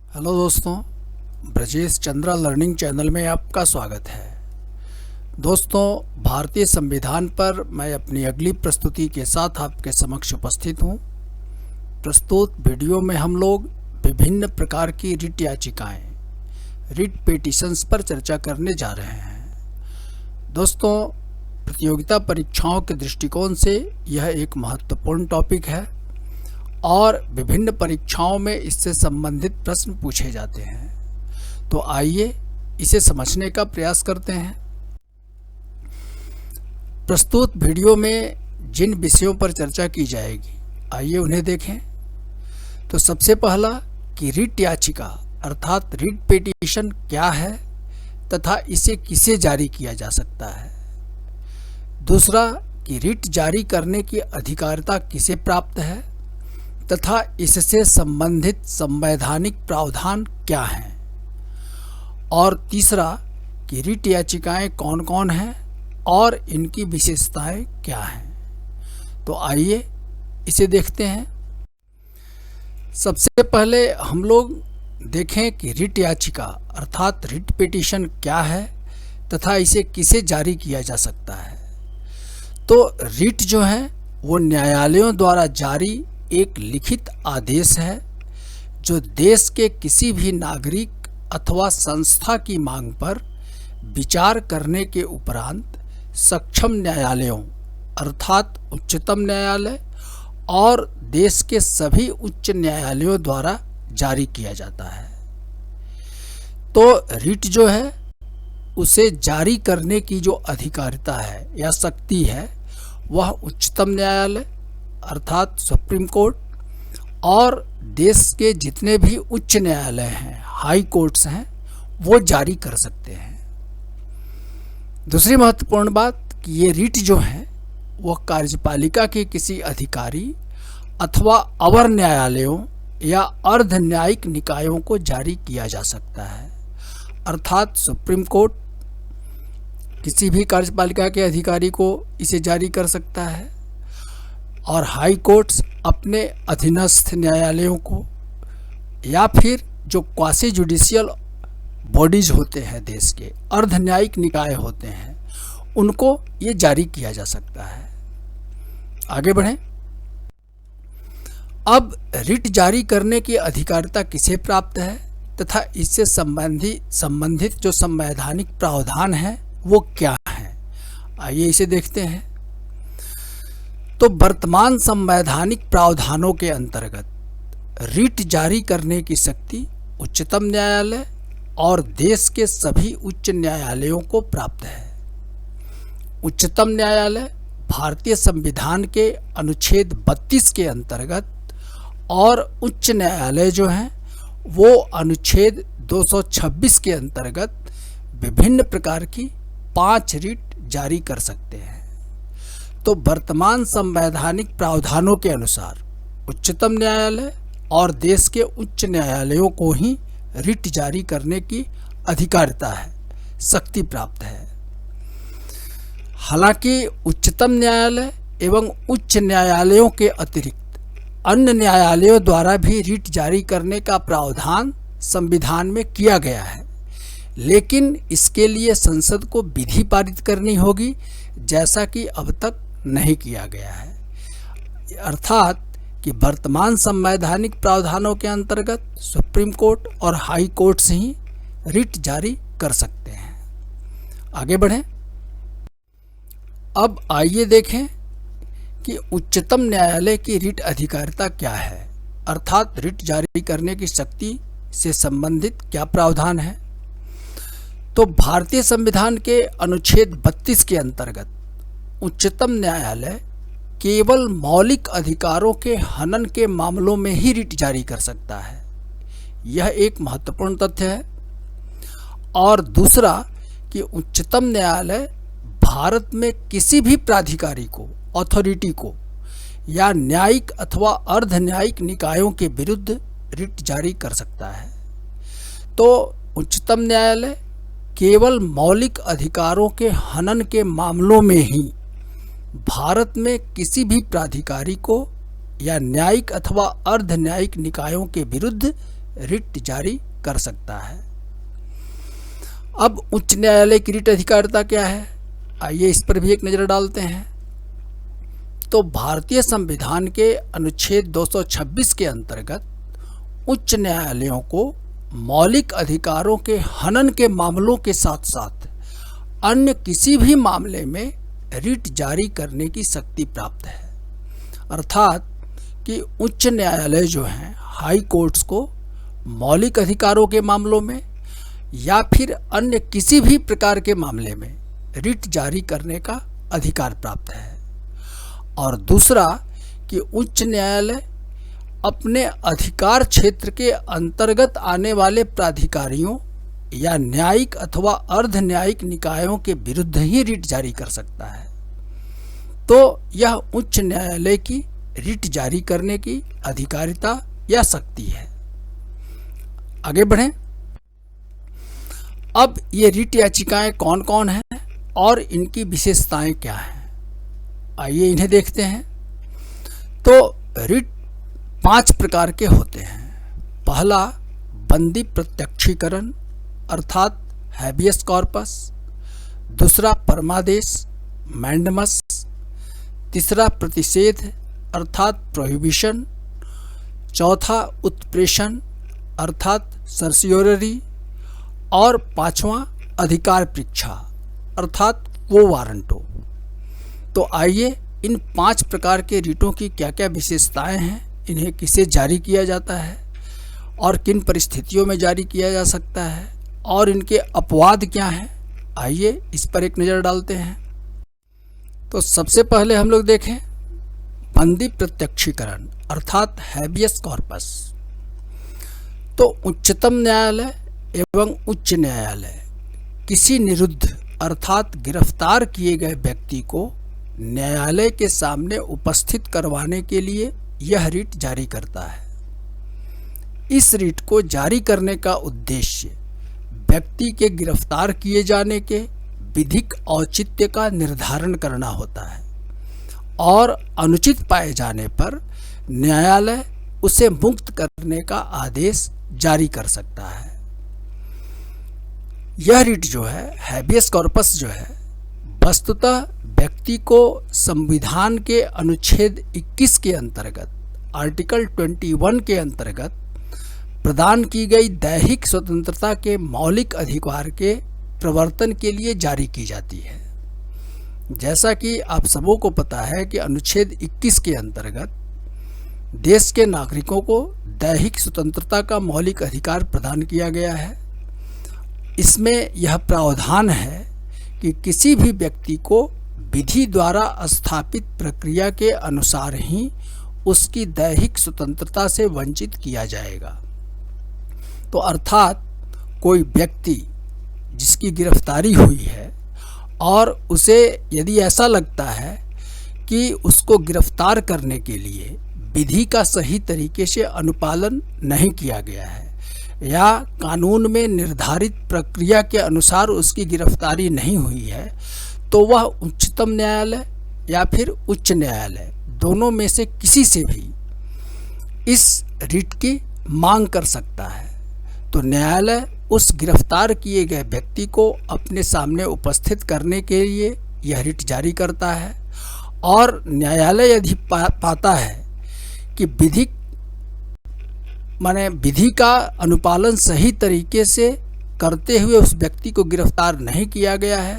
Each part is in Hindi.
हेलो दोस्तों, ब्रजेश चंद्रा लर्निंग चैनल में आपका स्वागत है। दोस्तों, भारतीय संविधान पर मैं अपनी अगली प्रस्तुति के साथ आपके समक्ष उपस्थित हूँ। प्रस्तुत वीडियो में हम लोग विभिन्न प्रकार की रिट याचिकाएं, रिट पिटीशंस पर चर्चा करने जा रहे हैं। दोस्तों, प्रतियोगिता परीक्षाओं के दृष्टिकोण से यह एक महत्वपूर्ण टॉपिक है और विभिन्न परीक्षाओं में इससे संबंधित प्रश्न पूछे जाते हैं। तो आइए इसे समझने का प्रयास करते हैं। प्रस्तुत वीडियो में जिन विषयों पर चर्चा की जाएगी, आइए उन्हें देखें। तो सबसे पहला कि रिट याचिका अर्थात रिट पिटीशन क्या है तथा इसे किसे जारी किया जा सकता है। दूसरा कि रिट जारी करने की अधिकारिता किसे प्राप्त है तथा इससे संबंधित संवैधानिक प्रावधान क्या हैं। और तीसरा कि रिट याचिकाएं कौन कौन हैं और इनकी विशेषताएं क्या हैं। तो आइए इसे देखते हैं। सबसे पहले हम लोग देखें कि रिट याचिका अर्थात रिट पिटीशन क्या है तथा इसे किसे जारी किया जा सकता है। तो रिट जो है वो न्यायालयों द्वारा जारी एक लिखित आदेश है जो देश के किसी भी नागरिक अथवा संस्था की मांग पर विचार करने के उपरांत सक्षम न्यायालयों अर्थात उच्चतम न्यायालय और देश के सभी उच्च न्यायालयों द्वारा जारी किया जाता है। तो रिट जो है उसे जारी करने की जो अधिकारिता है या शक्ति है वह उच्चतम न्यायालय अर्थात सुप्रीम कोर्ट और देश के जितने भी उच्च न्यायालय हैं, हाई कोर्ट्स हैं, वो जारी कर सकते हैं। दूसरी महत्वपूर्ण बात कि ये रिट जो है वह कार्यपालिका के किसी अधिकारी अथवा अवर न्यायालयों या अर्ध न्यायिक निकायों को जारी किया जा सकता है। अर्थात सुप्रीम कोर्ट किसी भी कार्यपालिका के अधिकारी को इसे जारी कर सकता है और हाई कोर्ट्स अपने अधीनस्थ न्यायालयों को या फिर जो क्वासी जुडिशियल बॉडीज होते हैं, देश के अर्ध न्यायिक निकाय होते हैं, उनको ये जारी किया जा सकता है। आगे बढ़ें। अब रिट जारी करने की अधिकारिता किसे प्राप्त है तथा इससे संबंधित जो संवैधानिक प्रावधान है वो क्या है, आइए इसे देखते हैं। तो वर्तमान संवैधानिक प्रावधानों के अंतर्गत रिट जारी करने की शक्ति उच्चतम न्यायालय और देश के सभी उच्च न्यायालयों को प्राप्त है। उच्चतम न्यायालय भारतीय संविधान के अनुच्छेद 32 के अंतर्गत और उच्च न्यायालय जो हैं वो अनुच्छेद 226 के अंतर्गत विभिन्न प्रकार की 5 रिट जारी कर सकते हैं। तो वर्तमान संवैधानिक प्रावधानों के अनुसार उच्चतम न्यायालय और देश के उच्च न्यायालयों को ही रिट जारी करने की अधिकारिता है, शक्ति प्राप्त है। हालांकि उच्चतम न्यायालय एवं उच्च न्यायालयों के अतिरिक्त अन्य न्यायालयों द्वारा भी रिट जारी करने का प्रावधान संविधान में किया गया है, लेकिन इसके लिए संसद को विधि पारित करनी होगी, जैसा कि अब तक नहीं किया गया है। अर्थात कि वर्तमान संवैधानिक प्रावधानों के अंतर्गत सुप्रीम कोर्ट और हाई कोर्ट्स ही रिट जारी कर सकते हैं। आगे बढ़ें। अब आइए देखें कि उच्चतम न्यायालय की रिट अधिकारिता क्या है, अर्थात रिट जारी करने की शक्ति से संबंधित क्या प्रावधान है। तो भारतीय संविधान के अनुच्छेद 32 के अंतर्गत उच्चतम न्यायालय केवल मौलिक अधिकारों के हनन के मामलों में ही रिट जारी कर सकता है। यह एक महत्वपूर्ण तथ्य है। और दूसरा कि उच्चतम न्यायालय भारत में किसी भी प्राधिकारी को, अथॉरिटी को या न्यायिक अथवा अर्ध न्यायिक निकायों के विरुद्ध रिट जारी कर सकता है। तो उच्चतम न्यायालय केवल मौलिक अधिकारों के हनन के मामलों में ही भारत में किसी भी प्राधिकारी को या न्यायिक अथवा अर्ध न्यायिक निकायों के विरुद्ध रिट जारी कर सकता है। अब उच्च न्यायालय की रिट अधिकारिता क्या है, आइए इस पर भी एक नज़र डालते हैं। तो भारतीय संविधान के अनुच्छेद 226 के अंतर्गत उच्च न्यायालयों को मौलिक अधिकारों के हनन के मामलों के साथ साथ अन्य किसी भी मामले में रिट जारी करने की शक्ति प्राप्त है। अर्थात कि उच्च न्यायालय जो हैं, हाई कोर्ट्स को मौलिक अधिकारों के मामलों में या फिर अन्य किसी भी प्रकार के मामले में रिट जारी करने का अधिकार प्राप्त है। और दूसरा कि उच्च न्यायालय अपने अधिकार क्षेत्र के अंतर्गत आने वाले प्राधिकारियों या न्यायिक अथवा अर्ध न्यायिक निकायों के विरुद्ध ही रिट जारी कर सकता है। तो यह उच्च न्यायालय की रिट जारी करने की अधिकारिता या शक्ति है। आगे बढ़ें। अब ये रिट याचिकाएं कौन कौन हैं और इनकी विशेषताएं क्या हैं, आइए इन्हें देखते हैं। तो रिट 5 प्रकार के होते हैं। पहला बंदी प्रत्यक्षीकरण अर्थात हैबियस कॉर्पस, दूसरा परमादेश मैंडमस, तीसरा प्रतिषेध अर्थात प्रोहिबिशन, चौथा उत्प्रेषण अर्थात सर्सियोररी और पांचवा अधिकार परीक्षा अर्थात को वारंटो। तो आइए इन 5 प्रकार के रिटों की क्या क्या विशेषताएं हैं, इन्हें किसे जारी किया जाता है और किन परिस्थितियों में जारी किया जा सकता है और इनके अपवाद क्या हैं, आइए इस पर एक नज़र डालते हैं। तो सबसे पहले हम लोग देखें बंदी प्रत्यक्षीकरण अर्थात हैबियस कॉर्पस। तो उच्चतम न्यायालय एवं उच्च न्यायालय किसी निरुद्ध अर्थात गिरफ्तार किए गए व्यक्ति को न्यायालय के सामने उपस्थित करवाने के लिए यह रिट जारी करता है। इस रिट को जारी करने का उद्देश्य व्यक्ति के गिरफ्तार किए जाने के विधिक औचित्य का निर्धारण करना होता है और अनुचित पाए जाने पर न्यायालय उसे मुक्त करने का आदेश जारी कर सकता है। यह रिट जो है हैबियस कॉर्पस जो है वस्तुतः व्यक्ति को संविधान के अनुच्छेद 21 के अंतर्गत आर्टिकल 21 के अंतर्गत प्रदान की गई दैहिक स्वतंत्रता के मौलिक अधिकार के प्रवर्तन के लिए जारी की जाती है। जैसा कि आप सबों को पता है कि अनुच्छेद 21 के अंतर्गत देश के नागरिकों को दैहिक स्वतंत्रता का मौलिक अधिकार प्रदान किया गया है। इसमें यह प्रावधान है कि किसी भी व्यक्ति को विधि द्वारा स्थापित प्रक्रिया के अनुसार ही उसकी दैहिक स्वतंत्रता से वंचित किया जाएगा। तो अर्थात कोई व्यक्ति जिसकी गिरफ्तारी हुई है और उसे यदि ऐसा लगता है कि उसको गिरफ्तार करने के लिए विधि का सही तरीके से अनुपालन नहीं किया गया है या कानून में निर्धारित प्रक्रिया के अनुसार उसकी गिरफ्तारी नहीं हुई है, तो वह उच्चतम न्यायालय या फिर उच्च न्यायालय दोनों में से किसी से भी इस रिट की मांग कर सकता है। तो न्यायालय उस गिरफ्तार किए गए व्यक्ति को अपने सामने उपस्थित करने के लिए यह रिट जारी करता है और न्यायालय यदि पाता है कि विधि का अनुपालन सही तरीके से करते हुए उस व्यक्ति को गिरफ्तार नहीं किया गया है,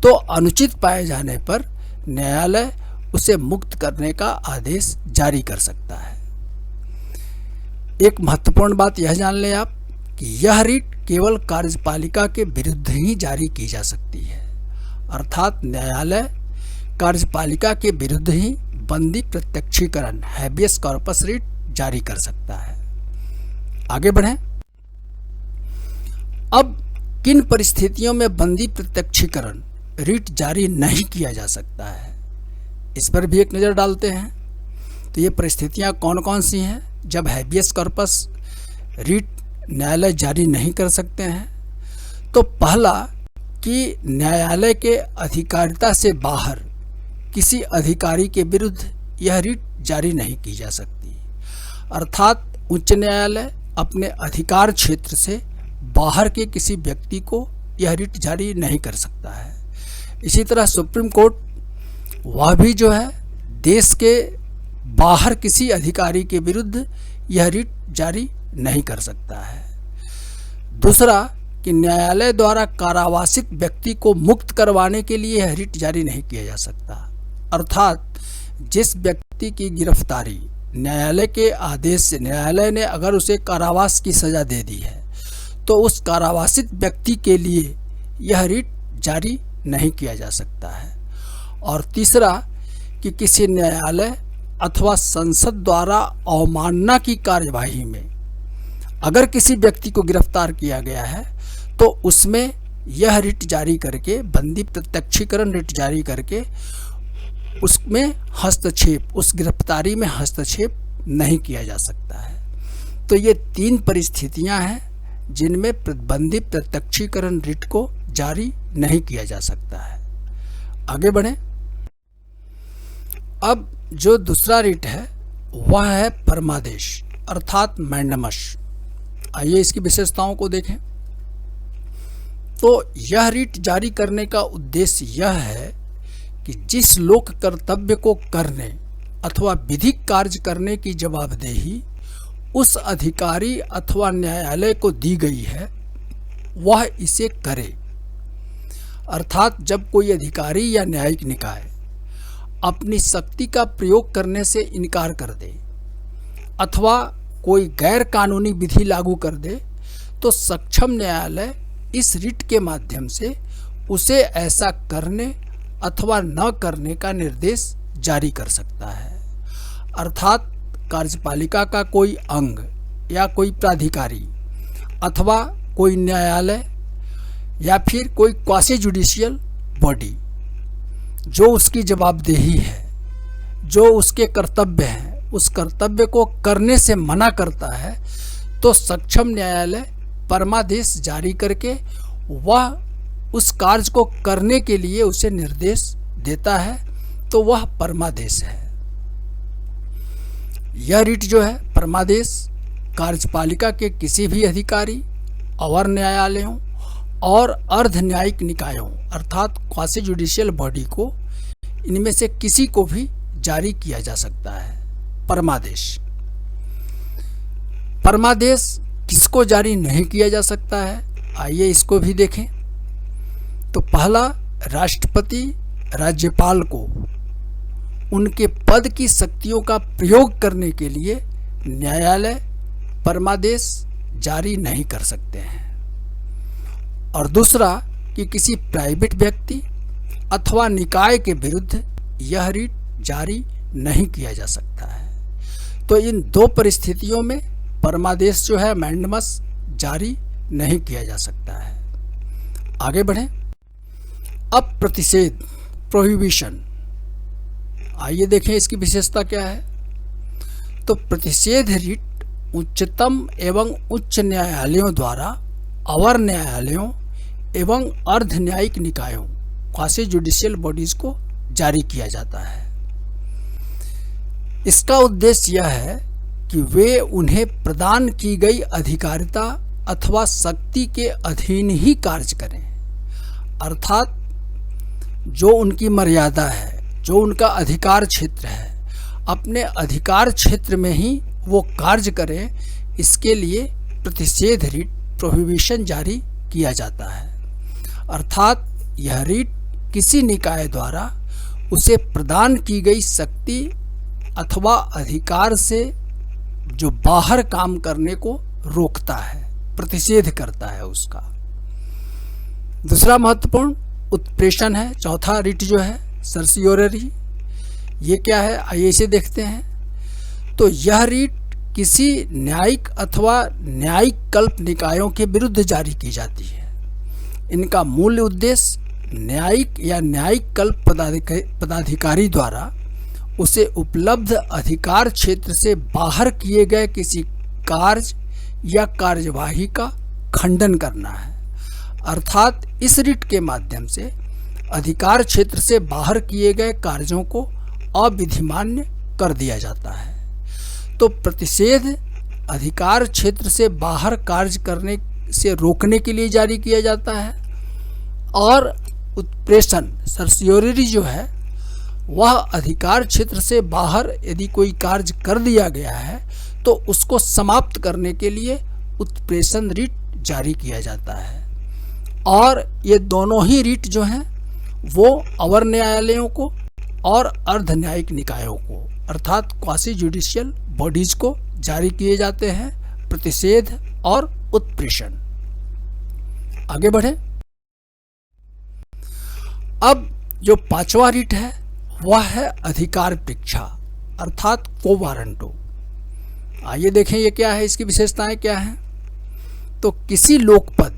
तो अनुचित पाए जाने पर न्यायालय उसे मुक्त करने का आदेश जारी कर सकता है। एक महत्वपूर्ण बात यह जान लें आप कि यह रिट केवल कार्यपालिका के विरुद्ध ही जारी की जा सकती है, अर्थात न्यायालय कार्यपालिका के विरुद्ध ही बंदी प्रत्यक्षीकरण हैबियस कॉर्पस रिट जारी कर सकता है। आगे बढ़ें। अब किन परिस्थितियों में बंदी प्रत्यक्षीकरण रिट जारी नहीं किया जा सकता है, इस पर भी एक नज़र डालते हैं। तो ये परिस्थितियां कौन कौन सी हैं जब हैबियस कॉर्पस रिट न्यायालय जारी नहीं कर सकते हैं। तो पहला कि न्यायालय के अधिकारिता से बाहर किसी अधिकारी के विरुद्ध यह रिट जारी नहीं की जा सकती, अर्थात उच्च न्यायालय अपने अधिकार क्षेत्र से बाहर के किसी व्यक्ति को यह रिट जारी नहीं कर सकता है। इसी तरह सुप्रीम कोर्ट वह भी जो है देश के बाहर किसी अधिकारी के विरुद्ध यह रिट जारी नहीं कर सकता है। दूसरा कि न्यायालय द्वारा कारावासित व्यक्ति को मुक्त करवाने के लिए यह रिट जारी नहीं किया जा सकता, अर्थात जिस व्यक्ति की गिरफ्तारी न्यायालय के आदेश से, न्यायालय ने अगर उसे कारावास की सज़ा दे दी है तो उस कारावासित व्यक्ति के लिए यह रिट जारी नहीं किया जा सकता है। और तीसरा कि किसी न्यायालय अथवा संसद द्वारा अवमानना की कार्यवाही में अगर किसी व्यक्ति को गिरफ्तार किया गया है तो उसमें यह रिट जारी करके, बंदी प्रत्यक्षीकरण रिट जारी करके उसमें हस्तक्षेप, उस गिरफ्तारी में हस्तक्षेप नहीं किया जा सकता है। तो ये 3 परिस्थितियां हैं जिनमें बंदी प्रत्यक्षीकरण रिट को जारी नहीं किया जा सकता है। आगे बढ़ें। अब जो दूसरा रिट है वह है परमादेश अर्थात मैंडमस। आइए इसकी विशेषताओं को देखें। तो यह रिट जारी करने का उद्देश्य यह है कि जिस लोक कर्तव्य को करने अथवा विधिक कार्य करने की जवाबदेही उस अधिकारी अथवा न्यायालय को दी गई है वह इसे करे। अर्थात जब कोई अधिकारी या न्यायिक निकाय अपनी शक्ति का प्रयोग करने से इनकार कर दे अथवा कोई गैर कानूनी विधि लागू कर दे तो सक्षम न्यायालय इस रिट के माध्यम से उसे ऐसा करने अथवा न करने का निर्देश जारी कर सकता है। अर्थात कार्यपालिका का कोई अंग या कोई प्राधिकारी अथवा कोई न्यायालय या फिर कोई क्वासी जुडिशियल बॉडी जो उसकी जवाबदेही है, जो उसके कर्तव्य हैं, उस कर्तव्य को करने से मना करता है तो सक्षम न्यायालय परमादेश जारी करके वह उस कार्य को करने के लिए उसे निर्देश देता है, तो वह परमादेश है। यह रिट जो है परमादेश कार्यपालिका के किसी भी अधिकारी और न्यायालयों और अर्ध न्यायिक निकायों अर्थात क्वासी जुडिशियल बॉडी को, इनमें से किसी को भी जारी किया जा सकता है। परमादेश किसको जारी नहीं किया जा सकता है, आइए इसको भी देखें। तो पहला, राष्ट्रपति राज्यपाल को उनके पद की शक्तियों का प्रयोग करने के लिए न्यायालय परमादेश जारी नहीं कर सकते हैं। और दूसरा कि किसी प्राइवेट व्यक्ति अथवा निकाय के विरुद्ध यह रिट जारी नहीं किया जा सकता है। तो इन 2 परिस्थितियों में परमादेश जो है मैंडमस जारी नहीं किया जा सकता है। आगे बढ़ें। अब प्रतिषेध प्रोहिबिशन, आइए देखें इसकी विशेषता क्या है। तो प्रतिषेध रिट उच्चतम एवं उच्च न्यायालयों द्वारा अवर न्यायालयों एवं अर्ध न्यायिक निकायों क्वासी जुडिशियल बॉडीज को जारी किया जाता है। इसका उद्देश्य यह है कि वे उन्हें प्रदान की गई अधिकारिता अथवा शक्ति के अधीन ही कार्य करें, अर्थात जो उनकी मर्यादा है, जो उनका अधिकार क्षेत्र है, अपने अधिकार क्षेत्र में ही वो कार्य करें। इसके लिए प्रतिषेध रिट प्रोहिबिशन जारी किया जाता है। अर्थात यह रिट किसी निकाय द्वारा उसे प्रदान की गई शक्ति अथवा अधिकार से जो बाहर काम करने को रोकता है, प्रतिषेध करता है उसका। दूसरा महत्वपूर्ण उत्प्रेषण है। चौथा रिट जो है सर्सियोररी, ये क्या है आइए इसे देखते हैं। तो यह रिट किसी न्यायिक अथवा न्यायिक कल्प निकायों के विरुद्ध जारी की जाती है। इनका मूल उद्देश्य न्यायिक या न्यायिक कल्प पदाधिकारी द्वारा उसे उपलब्ध अधिकार क्षेत्र से बाहर किए गए किसी कार्य या कार्यवाही का खंडन करना है। अर्थात इस रिट के माध्यम से अधिकार क्षेत्र से बाहर किए गए कार्यों को अविधिमान्य कर दिया जाता है। तो प्रतिषेध अधिकार क्षेत्र से बाहर कार्य करने से रोकने के लिए जारी किया जाता है, और उत्प्रेषण सर्सियोरी जो है वह अधिकार क्षेत्र से बाहर यदि कोई कार्य कर दिया गया है तो उसको समाप्त करने के लिए उत्प्रेषण रिट जारी किया जाता है। और ये दोनों ही रिट जो हैं वो अवर न्यायालयों को और अर्ध न्यायिक निकायों को अर्थात क्वासी जुडिशियल बॉडीज को जारी किए जाते हैं, प्रतिषेध और उत्प्रेषण। आगे बढ़े। अब जो पांचवा रिट है वह है अधिकार परीक्षा अर्थात को वारंटो। आइए देखें ये क्या है, इसकी विशेषताएं क्या हैं। तो किसी लोकपद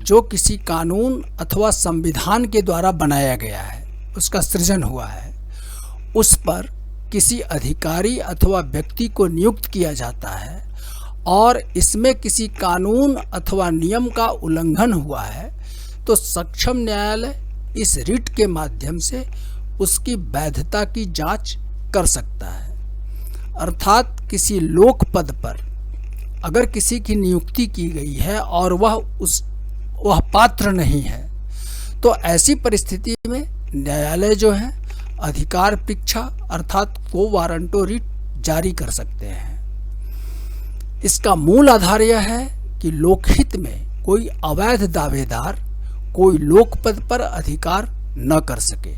जो किसी कानून अथवा संविधान के द्वारा बनाया गया है, उसका सृजन हुआ है, उस पर किसी अधिकारी अथवा व्यक्ति को नियुक्त किया जाता है और इसमें किसी कानून अथवा नियम का उल्लंघन हुआ है तो सक्षम न्यायालय इस रिट के माध्यम से उसकी वैधता की जांच कर सकता है। अर्थात किसी लोक पद पर अगर किसी की नियुक्ति की गई है और वह पात्र नहीं है तो ऐसी परिस्थिति में न्यायालय जो है अधिकार परीक्षा अर्थात को वारंटो रिट जारी कर सकते हैं। इसका मूल आधार यह है कि लोकहित में कोई अवैध दावेदार कोई लोकपद पर अधिकार न कर सके।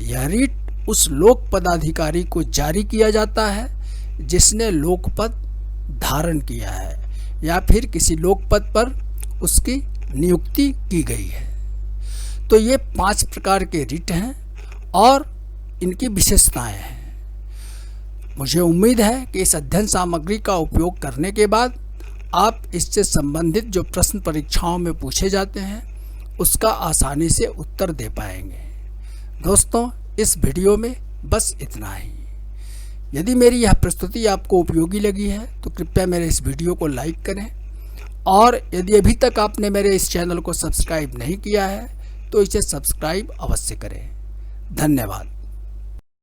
यह रिट उस लोक पदाधिकारी को जारी किया जाता है जिसने लोकपद धारण किया है या फिर किसी लोकपद पर उसकी नियुक्ति की गई है। तो ये 5 प्रकार के रिट हैं और इनकी विशेषताएं हैं। मुझे उम्मीद है कि इस अध्ययन सामग्री का उपयोग करने के बाद आप इससे संबंधित जो प्रश्न परीक्षाओं में पूछे जाते हैं उसका आसानी से उत्तर दे पाएंगे। दोस्तों, इस वीडियो में बस इतना ही। यदि मेरी यह प्रस्तुति आपको उपयोगी लगी है तो कृपया मेरे इस वीडियो को लाइक करें, और यदि अभी तक आपने मेरे इस चैनल को सब्सक्राइब नहीं किया है तो इसे सब्सक्राइब अवश्य करें। धन्यवाद।